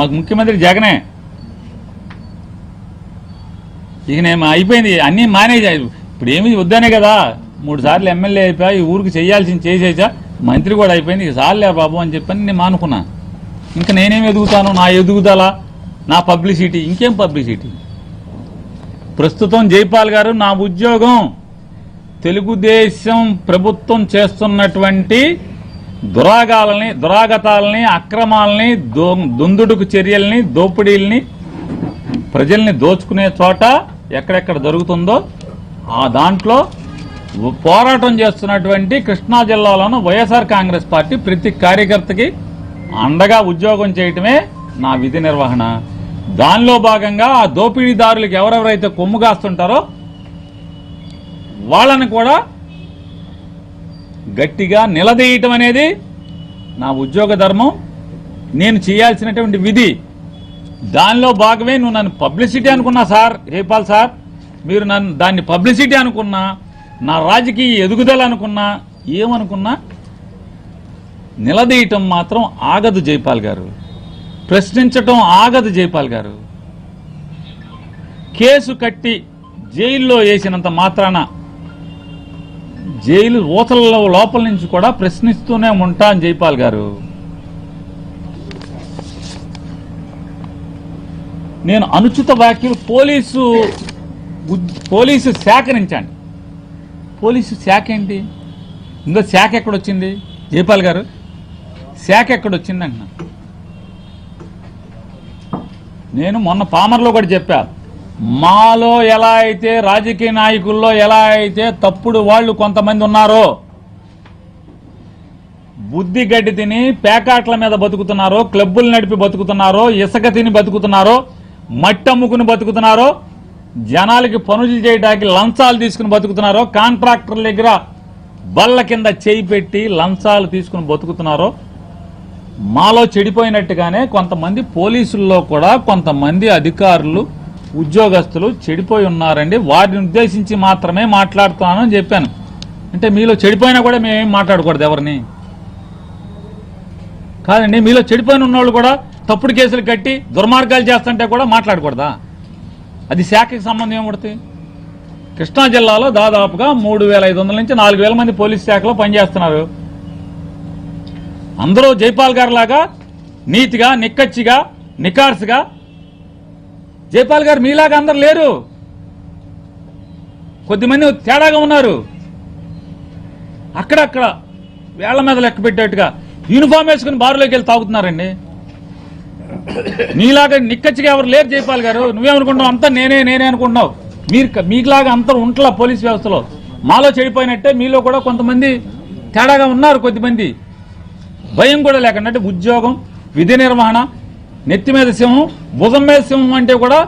మాకు ముఖ్యమంత్రి జగనే. ఇక నేను అయిపోయింది, అన్నీ మానేజా. ఇప్పుడు ఏమి వద్దనే కదా, 3 సార్లు ఎమ్మెల్యే అయిపోయా, ఈ ఊరికి చేయాల్సింది చేసేసా, మంత్రి కూడా అయిపోయింది, ఇక సార్లే బాబు అని చెప్పని నేను మానుకున్నా. ఇంకా నేనేం ఎదుగుతాను, నా ఎదుగుదల, నా పబ్లిసిటీ, ఇంకేం పబ్లిసిటీ. ప్రస్తుతం జైపాల్ గారు, నా ఉద్యోగం తెలుగుదేశం ప్రభుత్వం చేస్తున్నటువంటి దురాగతాలని, అక్రమాలని, దుందుడుకు చర్యల్ని, దోపిడీల్ని, ప్రజల్ని దోచుకునే చోట ఎక్కడెక్కడ జరుగుతుందో ఆ దాంట్లో పోరాటం చేస్తున్నటువంటి కృష్ణా జిల్లాలోని వైఎస్ఆర్ కాంగ్రెస్ పార్టీ ప్రతి కార్యకర్తకి అండగా ఉద్యోగం చేయటమే నా విధి నిర్వహణ. దానిలో భాగంగా ఆ దోపిడీదారులకు ఎవరెవరైతే కొమ్ము కాస్తుంటారో వాళ్ళని కూడా గట్టిగా నిలదీయటం అనేది నా ఉద్యోగ ధర్మం, నేను చేయాల్సినటువంటి విధి. దానిలో భాగమే నువ్వు నన్ను పబ్లిసిటీ అనుకున్నా సార్, జైపాల్ సార్, మీరు నన్ను దాన్ని పబ్లిసిటీ అనుకున్నా, నా రాజకీయ ఎదుగుదల అనుకున్నా, ఏమనుకున్నా నిలదీయటం మాత్రం ఆగదు జైపాల్ గారు, ప్రశ్నించటం ఆగదు జైపాల్ గారు. కేసు కట్టి జైల్లో వేసినంత మాత్రాన జైలు ఊతలలో లోపల నుంచి కూడా ప్రశ్నిస్తూనే ఉంటాను జైపాల్ గారు. నేను అనుచిత వ్యాఖ్యలు పోలీసు శాఖ నుంచండి. పోలీసు శాఖ ఏంటి, ఇందులో శాఖ ఎక్కడొచ్చింది జైపాల్ గారు, శాఖ ఎక్కడొచ్చింది అంటున్నా. నేను మొన్న పామర్లో కూడా చెప్పా, మాలో ఎలా అయితే రాజకీయ నాయకుల్లో ఎలా అయితే తప్పుడు వాళ్ళు కొంతమంది ఉన్నారో, బుద్ధి గడ్డి తిని పేకాట్ల మీద బతుకుతున్నారో, క్లబ్బులు నడిపి బతుకుతున్నారో, ఇసుక తిని బతుకుతున్నారో, మట్టి అమ్ముకుని బతుకుతున్నారో, జనాలకి పనులు చేయడానికి లంచాలు తీసుకుని బతుకుతున్నారో, కాంట్రాక్టర్ల దగ్గర బల్ల కింద చేయి పెట్టి లంచాలు తీసుకుని బతుకుతున్నారో, మాలో చెడిపోయినట్టుగానే కొంతమంది పోలీసుల్లో కూడా కొంతమంది అధికారులు, ఉద్యోగస్తులు చెడిపోయి ఉన్నారండి. వారిని ఉద్దేశించి మాత్రమే మాట్లాడుతున్నానని చెప్పాను. అంటే మీలో చెడిపోయినా కూడా మేమేం మాట్లాడకూడదు ఎవరిని కాదండి. మీలో చెడిపోయిన ఉన్నోళ్ళు కూడా తప్పుడు కేసులు కట్టి దుర్మార్గాలు చేస్తుంటే కూడా మాట్లాడకూడదా? అది శాఖకి సంబంధం ఏమవుతుంది? కృష్ణా జిల్లాలో దాదాపుగా 3500 నుంచి 4000 మంది పోలీస్ శాఖలో పనిచేస్తున్నారు. అందరూ జైపాల్ గారు లాగా నీతిగా, నిక్కచ్చిగా, నికార్సుగా. జైపాల్ గారు మీలాగా అందరు లేరు, కొద్దిమంది తేడాగా ఉన్నారు. అక్కడక్కడ వేళ్ల మీద లెక్క పెట్టేట్టుగా యూనిఫామ్ వేసుకుని బారులోకి వెళ్ళి తాగుతున్నారండి. నీలాగా నిక్కచ్చిగా ఎవరు లేరు జైపాల్ గారు. నువ్వేమనుకుంటున్నావు, అంతా నేనే అనుకుంటున్నావు. మీకులాగా అంతా ఉంటలా పోలీస్ వ్యవస్థలో. మాలో చెడిపోయినట్టే మీలో కూడా కొంతమంది తేడాగా ఉన్నారు. కొద్దిమంది భయం కూడా లేకుండా ఉద్యోగం, విధి నిర్వహణ, నెత్తి మీద సింహం, భుజం మీద సింహం అంటే కూడా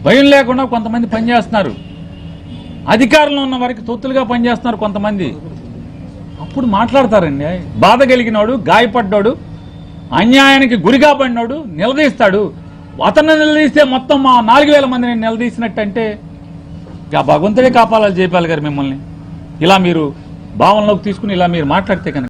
భయం లేకుండా కొంతమంది పనిచేస్తున్నారు. అధికారంలో ఉన్న వారికి తొత్తులుగా పనిచేస్తున్నారు కొంతమంది. అప్పుడు మాట్లాడతారండి. బాధ కలిగినోడు, గాయపడ్డాడు, అన్యాయానికి గురిగా పడినోడు నిలదీస్తాడు. అతన్ని నిలదీస్తే మొత్తం మా 4000 మందిని నిలదీసినట్టు అంటే ఇక భగవంతుడే కాపాడాలి జైపాల్ గారు మిమ్మల్ని. ఇలా మీరు భావనలోకి తీసుకుని ఇలా మీరు మాట్లాడితే కనుక